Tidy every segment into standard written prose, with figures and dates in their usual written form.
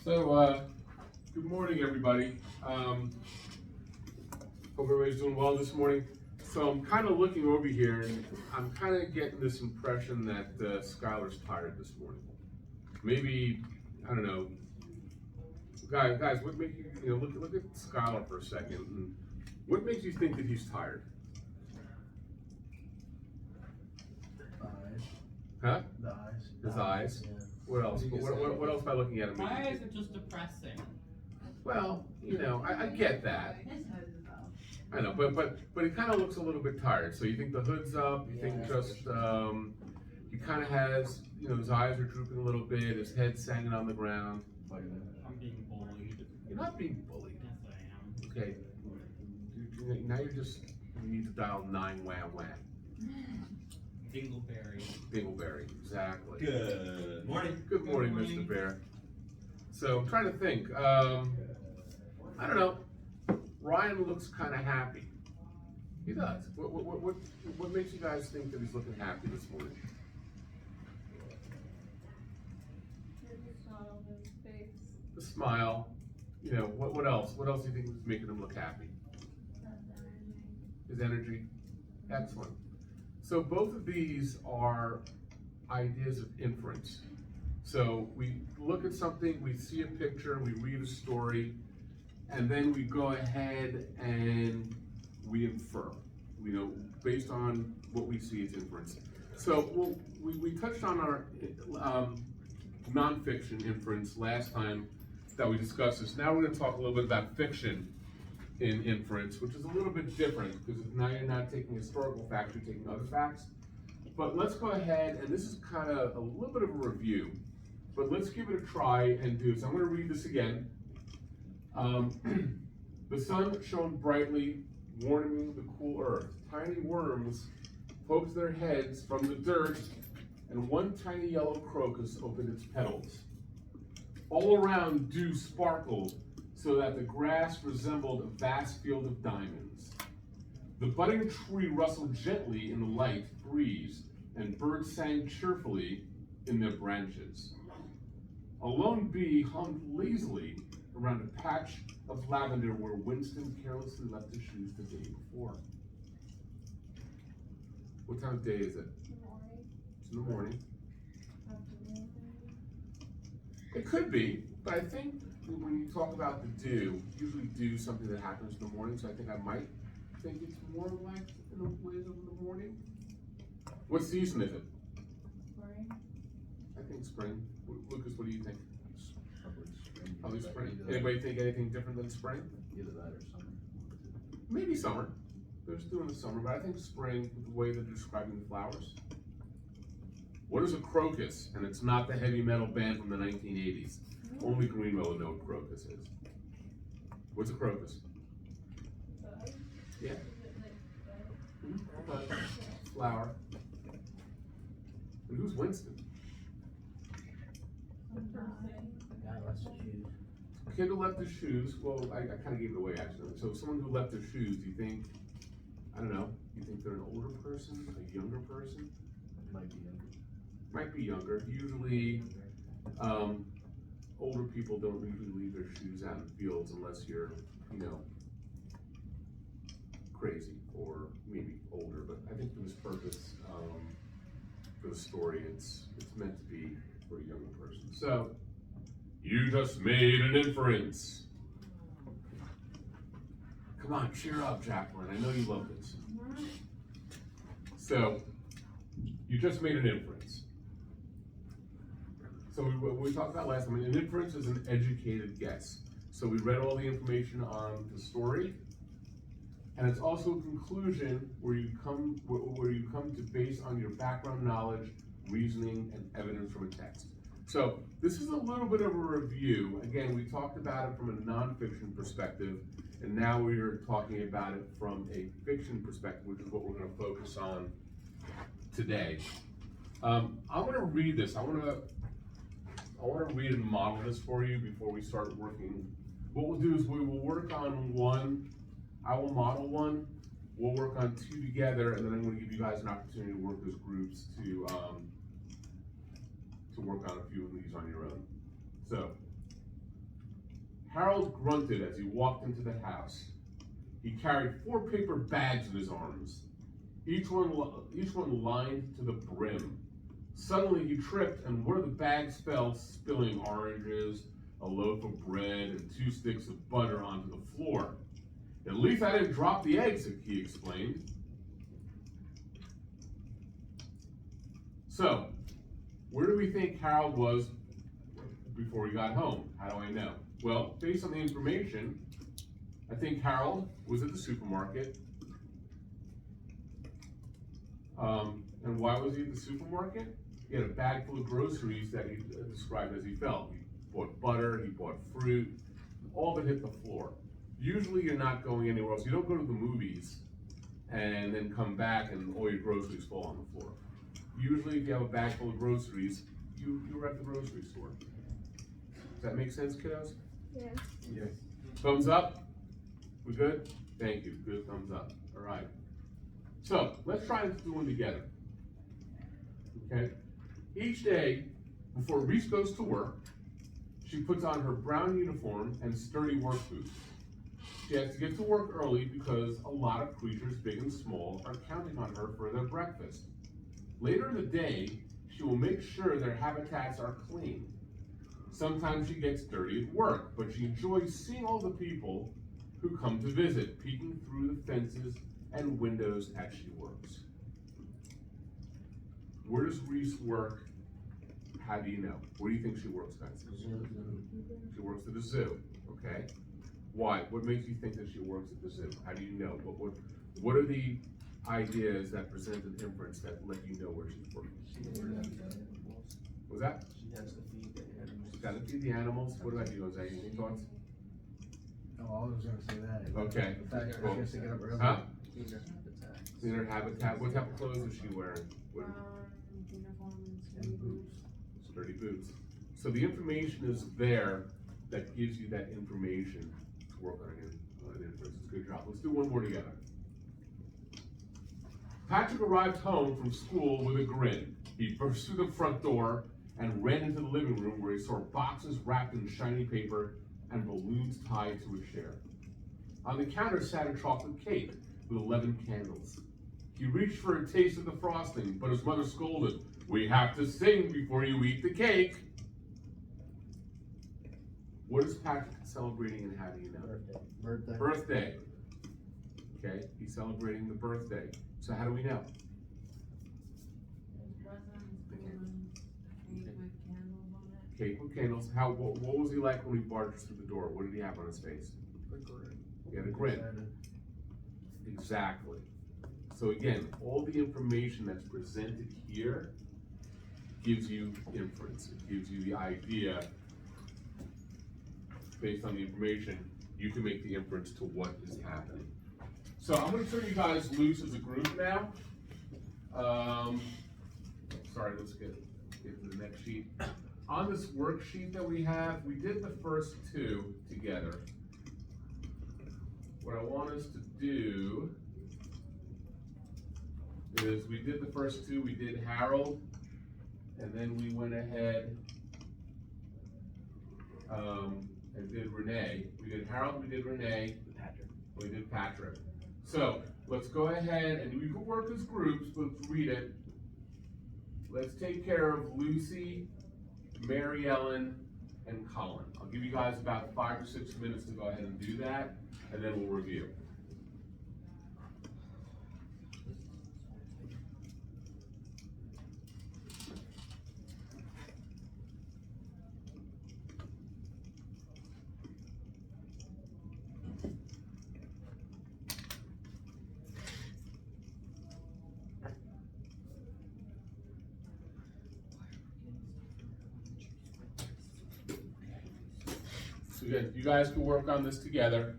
Good morning, everybody. Hope everybody's doing well this morning. So I'm kind of looking over here, and I'm kind of getting this impression that Skylar's tired this morning. Maybe, I don't know, guys, what makes you, look at Skylar for a second. And what makes you think that he's tired? Eyes. Huh? The eyes. His eyes. Yeah. What else? What else by looking at him? My eyes are just depressing. Well, I get that. I know, but he kind of looks a little bit tired. So you think the hood's up? You think just he kind of has, his eyes are drooping a little bit. His head's hanging on the ground. I'm being bullied. You're not being bullied. Yes, I am. Okay. Now you need to dial 911. Dingleberry. Dingleberry, exactly. Good morning. Good morning, Good morning. Mr. Bear. So I'm trying to think. I don't know. Ryan looks kind of happy. He does. What makes you guys think that he's looking happy this morning? The smile. What else? What else do you think is making him look happy? His energy. Excellent. So both of these are ideas of inference. So we look at something, we see a picture, we read a story, and then we go ahead and we infer. Based on what we see, it's inference. So we touched on our nonfiction inference last time that we discussed this. Now we're going to talk a little bit about fiction in inference, which is a little bit different because now you're not taking historical facts, you're taking other facts. But let's go ahead, and this is kind of a little bit of a review, but let's give it a try and do this. I'm going to read this again. The sun shone brightly, warming the cool earth. Tiny worms poked their heads from the dirt, and one tiny yellow crocus opened its petals. All around dew sparkled, so that the grass resembled a vast field of diamonds. The budding tree rustled gently in the light breeze, and birds sang cheerfully in their branches. A lone bee hummed lazily around a patch of lavender where Winston carelessly left his shoes the day before. What time of day is it? It's in the morning. It could be, but I think when you talk about the dew, you usually do something that happens in the morning, so I think I might think it's more like in the ways of the morning. What season is it? Spring. I think spring. Lucas, what do you think? Probably spring. Either Anybody think anything different than spring? Either that or summer. Maybe summer. They're just doing the summer, but I think spring with the way they're describing the flowers. What is a crocus? And it's not the heavy metal band from the 1980s. Only Greenville would know what crocus is. What's a crocus? Yeah. Flower. And who's Winston? The guy left his shoes. A kid who left his shoes. Well, I kind of gave it away actually. So someone who left their shoes, do you think, I don't know, you think they're an older person, a younger person? Might be younger. Might be younger. Usually, older people don't usually leave their shoes out in the fields unless you're, crazy or maybe older. But I think for this purpose, for the story, it's meant to be for a younger person. So, you just made an inference. Come on, cheer up, Jacqueline. I know you love this. So, you just made an inference. So we talked about last time, an inference is an educated guess. So we read all the information on the story, and it's also a conclusion where you come to base on your background knowledge, reasoning, and evidence from a text. So this is a little bit of a review. Again, we talked about it from a nonfiction perspective, and now we are talking about it from a fiction perspective, which is what we're going to focus on today. I want to read this. I want to read and model this for you before we start working. What we'll do is we will work on one. I will model one. We'll work on two together, and then I'm going to give you guys an opportunity to work as groups to work on a few of these on your own. So Harold grunted as he walked into the house. He carried 4 paper bags in his arms, each one lined to the brim. Suddenly he tripped, and one of the bags fell, spilling oranges, a loaf of bread, and 2 sticks of butter onto the floor. At least I didn't drop the eggs, he explained. So, where do we think Harold was before he got home? How do I know? Well, based on the information, I think Harold was at the supermarket. And why was he at the supermarket? He had a bag full of groceries that he described as he felt. He bought butter, he bought fruit, all of it hit the floor. Usually you're not going anywhere else. You don't go to the movies and then come back and all your groceries fall on the floor. Usually if you have a bag full of groceries, you're at the grocery store. Does that make sense, kiddos? Yeah. Yes. Thumbs up? We good? Thank you. Good thumbs up. All right. So let's try and do one together. Okay? Each day before Reese goes to work, she puts on her brown uniform and sturdy work boots. She has to get to work early because a lot of creatures, big and small, are counting on her for their breakfast. Later in the day, she will make sure their habitats are clean. Sometimes she gets dirty at work, but she enjoys seeing all the people who come to visit, peeking through the fences and windows as she works. Where does Reese work? How do you know? Where do you think she works, guys? She works at the zoo, okay? Why? What makes you think that she works at the zoo? How do you know? What are the ideas that present an inference that let you know where she's working? Was that? She has to feed the animals. She's gotta feed the animals. What about you, Jose? Any thoughts? Oh, I was gonna say that. Okay. In fact, Cool. she has to get up early. Huh? Clean their habitat. In her habitat. What type of clothes is she wearing? What, And boots. sturdy boots. So the information is there that gives you that information to work on an inference. It's a good job. Let's do one more together. Patrick arrived home from school with a grin. He burst through the front door and ran into the living room where he saw boxes wrapped in shiny paper and balloons tied to a chair. On the counter sat a chocolate cake with 11 candles. He reached for a taste of the frosting, but his mother scolded, "We have to sing before you eat the cake." What is Patrick celebrating and how do you know? Birthday. Birthday. Okay, he's celebrating the birthday. So how do we know? Cake with candles. What was he like when he barged through the door? What did he have on his face? He had a grin. Exactly. So again, all the information that's presented here gives you inference. It gives you the idea. Based on the information, you can make the inference to what is happening. So I'm gonna turn you guys loose as a group now. Sorry, let's get to the next sheet. On this worksheet that we have, we did the first 2 together. What I want us to do is we did the first 2, we did Harold, and then we went ahead and did Renee. We did Harold, we did Renee, Patrick. we did Patrick. So let's go ahead and we can work as groups, let's read it. Let's take care of Lucy, Mary Ellen, and Colin. I'll give you guys about 5 or 6 minutes to go ahead and do that, and then we'll review. So again, you guys can work on this together.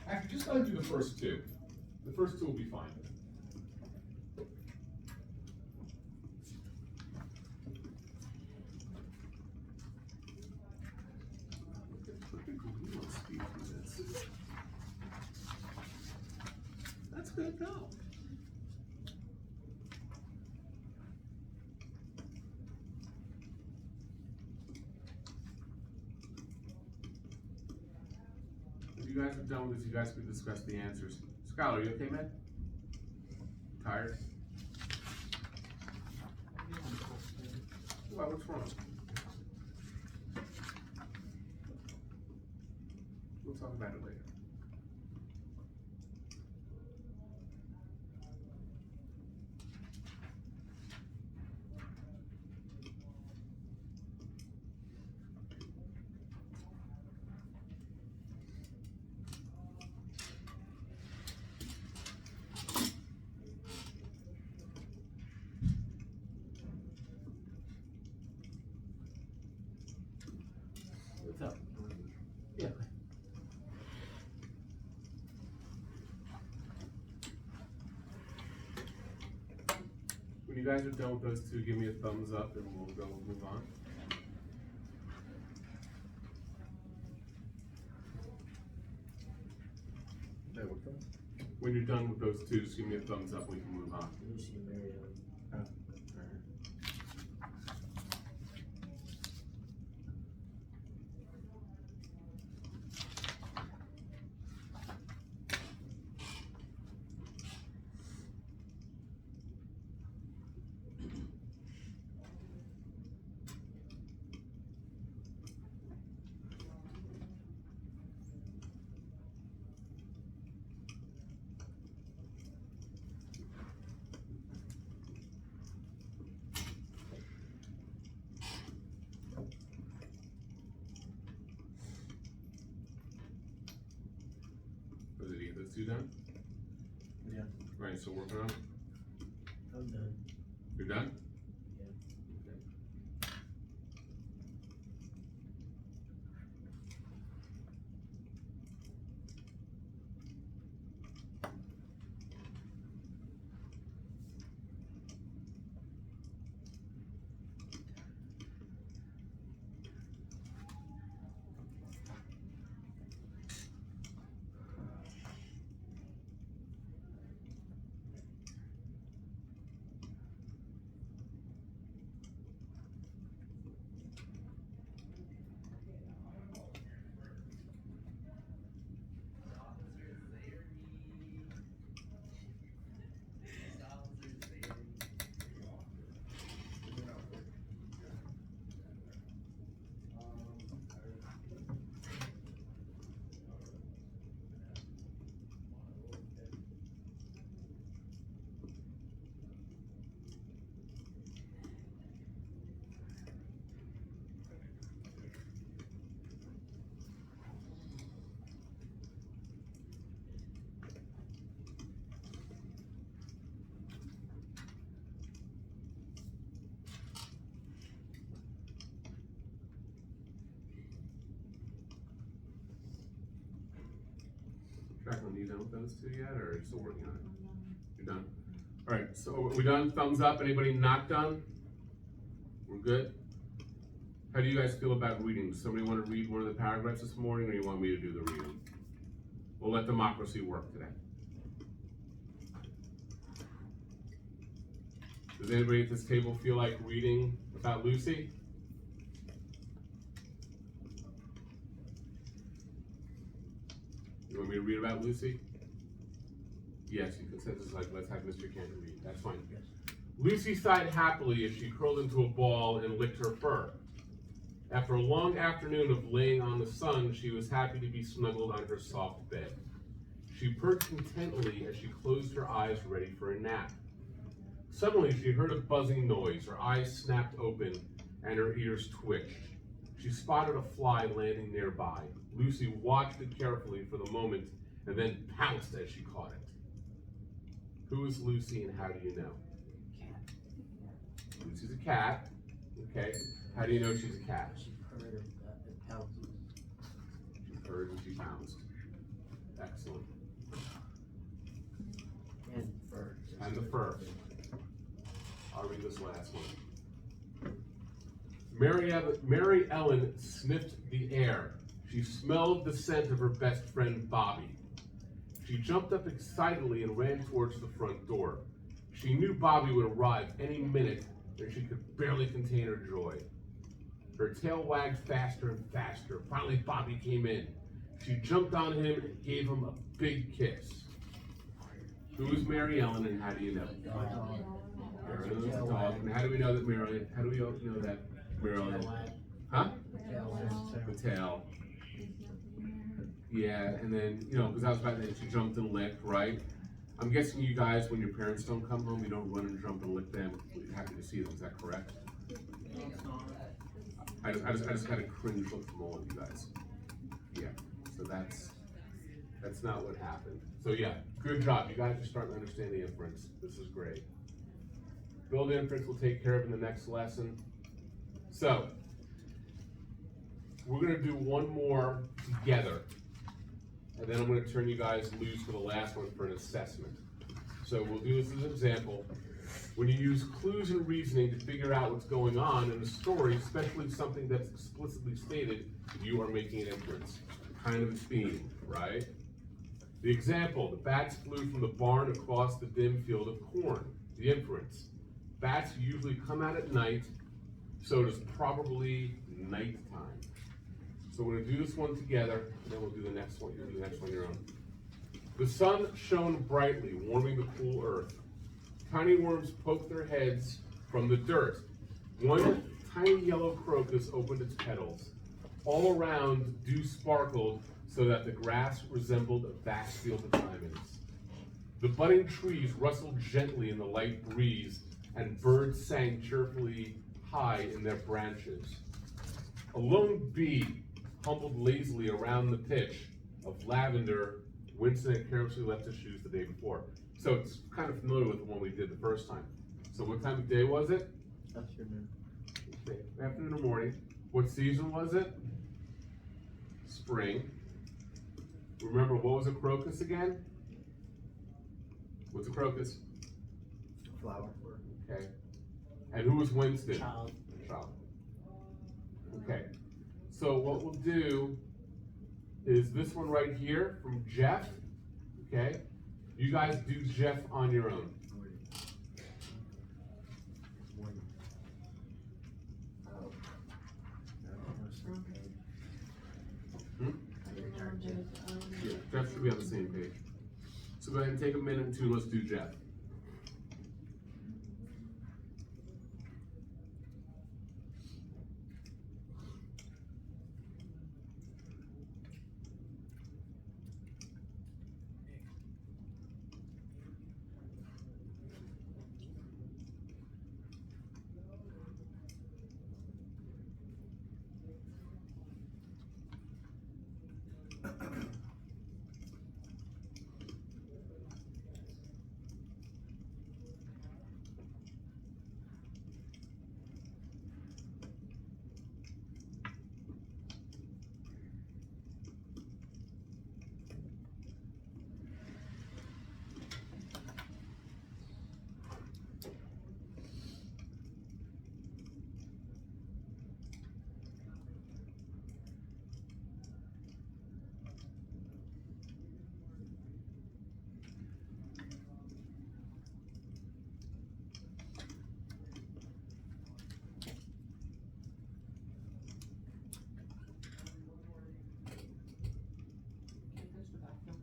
Actually, just gotta do the first 2. The first 2 will be fine. good, no. If you guys are done with this, you guys can discuss the answers. Skylar, are you okay, man? Tired? Well, what's wrong? We'll talk about it later. What's up? Yeah. When you guys are done with those two, give me a thumbs up and we'll go move on. Wait, what the? When you're done with those two, just give me a thumbs up, we can move on. Lucy and Mary Ellen. Was it either those two done? Yeah. Right, so working on it. I'm done. You're done? Yeah. Okay. Jacqueline, you done with those two yet, or are you still working on it? You're done? Alright, so are we done? Thumbs up. Anybody not done? We're good? How do you guys feel about reading? Does somebody want to read one of the paragraphs this morning, or you want me to do the reading? We'll let democracy work today. Does anybody at this table feel like reading about Lucy? You want me to read about Lucy? Yes, you consensus like, let's have Mr. Cantor read. That's fine. Yes. Lucy sighed happily as she curled into a ball and licked her fur. After a long afternoon of laying on the sun, she was happy to be snuggled on her soft bed. She purred contentedly as she closed her eyes, ready for a nap. Suddenly, she heard a buzzing noise. Her eyes snapped open and her ears twitched. She spotted a fly landing nearby. Lucy watched it carefully for the moment and then pounced as she caught it. Who is Lucy and how do you know? Cat. Lucy's a cat. Okay. How do you know she's a cat? She purred and pounces. She purred and she pounced. Excellent. And fur. And the fur. I'll read this last one. Mary Ellen sniffed the air. She smelled the scent of her best friend Bobby. She jumped up excitedly and ran towards the front door. She knew Bobby would arrive any minute, and she could barely contain her joy. Her tail wagged faster and faster. Finally, Bobby came in. She jumped on him and gave him a big kiss. Who is Mary Ellen, and how do you know? Mary Ellen's a dog. And how do we know that Mary? How do we know that Mary Ellen? Huh? The tail. Yeah, and then, you know, because I was about to, she jumped and licked, right? I'm guessing you guys, when your parents don't come home, you don't run and jump and lick them. You're happy to see them, is that correct? I just had a cringe look from all of you guys. Yeah, so that's not what happened. So yeah, good job. You guys are starting to understand the inference. This is great. Build inference we'll take care of in the next lesson. So, we're gonna do one more together. And then I'm gonna turn you guys loose for the last one for an assessment. So we'll do this as an example. When you use clues and reasoning to figure out what's going on in a story, especially something that's explicitly stated, you are making an inference. Kind of a theme, right? The example, the bats flew from the barn across the dim field of corn. The inference, bats usually come out at night, so it is probably nighttime. So we're gonna do this one together, and then we'll do the next one. You'll do the next one your own. The sun shone brightly, warming the cool earth. Tiny worms poked their heads from the dirt. One tiny yellow crocus opened its petals. All around, dew sparkled so that the grass resembled a vast field of diamonds. The budding trees rustled gently in the light breeze, and birds sang cheerfully high in their branches. A lone bee humbled lazily around the pitch of lavender. Winston had carelessly left his shoes the day before. So it's kind of familiar with the one we did the first time. So what time of day was it? Afternoon. Afternoon or morning. What season was it? Spring. Remember, what was a crocus again? What's a crocus? Flower. Okay. And who was Winston? Child. Child. Okay. So what we'll do is this one right here from Jeff. Okay. You guys do Jeff on your own. Yeah, Jeff should be on the same page. So go ahead and take a minute and two, let's do Jeff.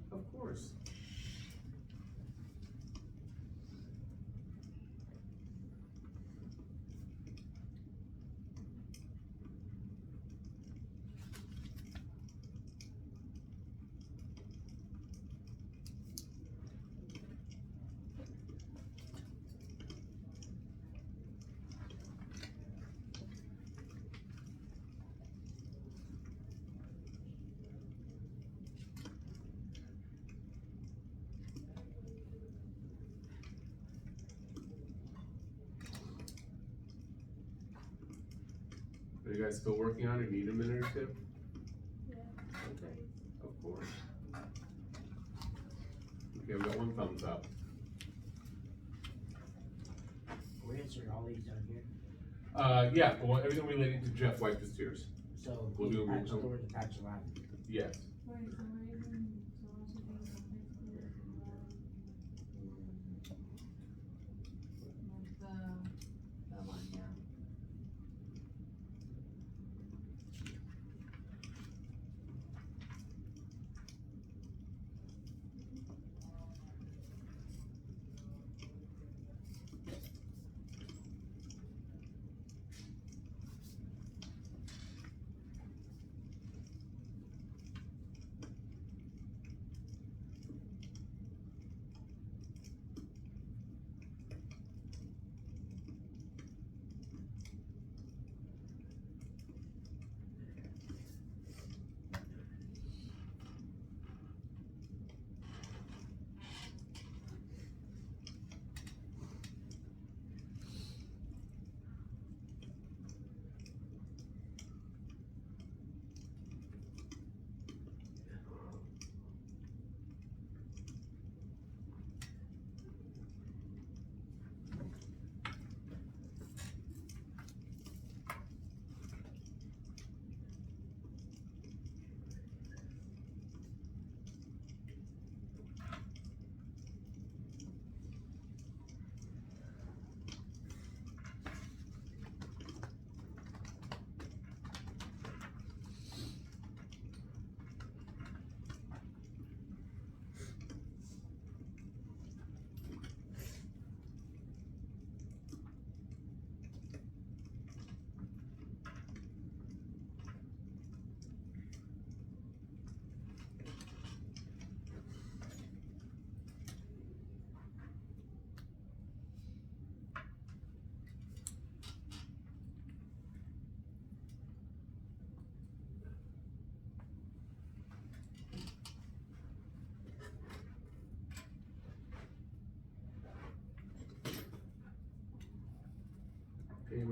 Of course. Are you guys still working on it? Need a minute or two? Yeah. Okay, of course. Okay, we got one thumbs up. We're answering all these down here. Yeah, well, everything relating to Jeff wiped his tears. So, We'll do- patch door to patch the line. Yes. Wait, so we're using, so also being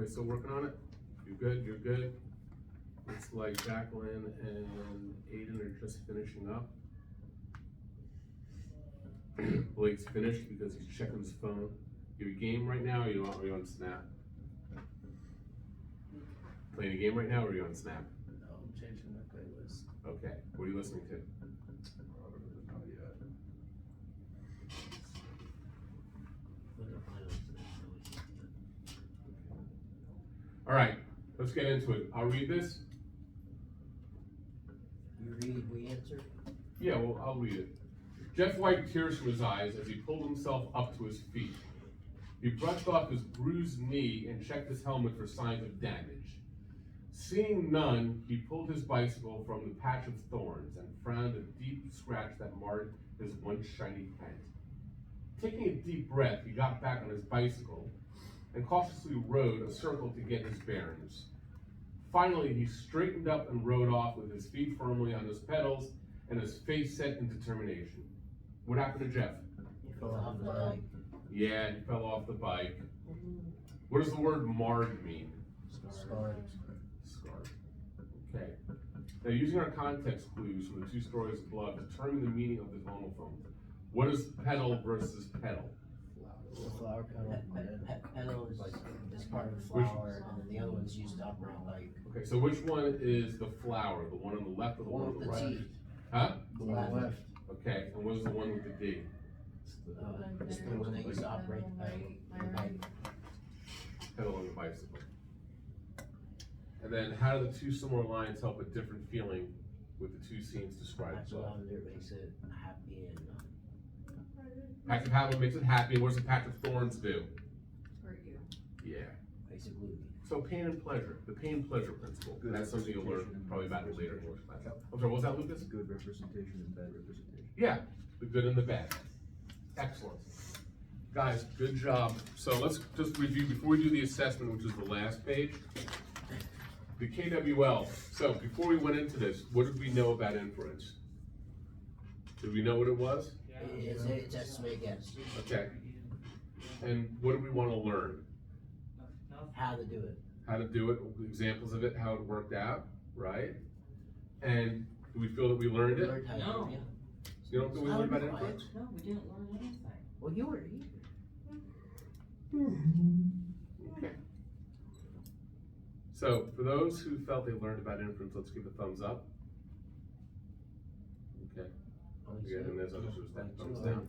Everybody still working on it? You good? You're good? Looks like Jacqueline and Aiden are just finishing up. Blake's finished because he's checking his phone. You a game right now, or are you on Snap? Playing a game right now, or are you on Snap? No, I'm changing my playlist. Okay, what are you listening to? Not yet. All right, let's get into it. I'll read this. You read, we answer. Yeah, well, I'll read it. Jeff wiped tears from his eyes as he pulled himself up to his feet. He brushed off his bruised knee and checked his helmet for signs of damage. Seeing none, he pulled his bicycle from the patch of thorns and frowned a deep scratch that marred his once shiny paint. Taking a deep breath, he got back on his bicycle and cautiously rode a circle to get his bearings. Finally, he straightened up and rode off with his feet firmly on his pedals and his face set in determination. What happened to Jeff? You fell off the bike. Yeah, he fell off the bike. What does the word marred mean? Scarred. Scarred. Okay. Now, using our context clues from the two stories of blood, determine the meaning of this homophone. What is pedal versus pedal? The flower petal. Petal is part of the flower, and then the other one's used to operate like. Okay, so which one is the flower? The one on the left or the one on the The right? T. Huh? The one on the left. Okay, and what is the one with the D? It's the one that used to operate the bike. Pedal on the bicycle. And then how do the two similar lines help a different feeling with the two scenes described Patch of above? lavender makes it happy and. Patch of lavender makes it happy, and what does a patch of thorns do? Hurt you. Yeah. Makes it gloomy. So pain and pleasure, the pain pleasure principle. Good That's something you'll learn representation. probably about in later English class. I'm sorry, what was that, Lucas? Good representation and bad representation. Yeah, the good and the bad. Excellent. Guys, good job. So let's just review, before we do the assessment, which is the last page, the KWL. So before we went into this, what did we know about inference? Did we know what it was? It's estimate guess. Okay. And what do we want to learn? How to do it. How to do it, examples of it, how it worked out, right? And do we feel that we learned it? Learn how to do No. it, yeah. So you don't feel we learned about inference? No, we didn't learn anything. Well, you were here. Okay. So, for those who felt they learned about inference, let's give a thumbs up. Okay. Yeah, and there's others who's down, thumbs down.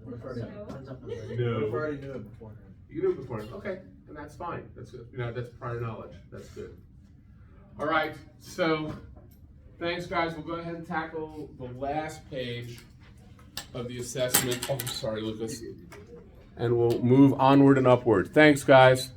What if I already, Thumbs up and ready. No. what if I already knew it beforehand? You knew it before, okay, and that's fine. That's good. That's prior knowledge. That's good. All right, so thanks, guys. We'll go ahead and tackle the last page of the assessment. Oh, sorry, Lucas. And we'll move onward and upward. Thanks, guys.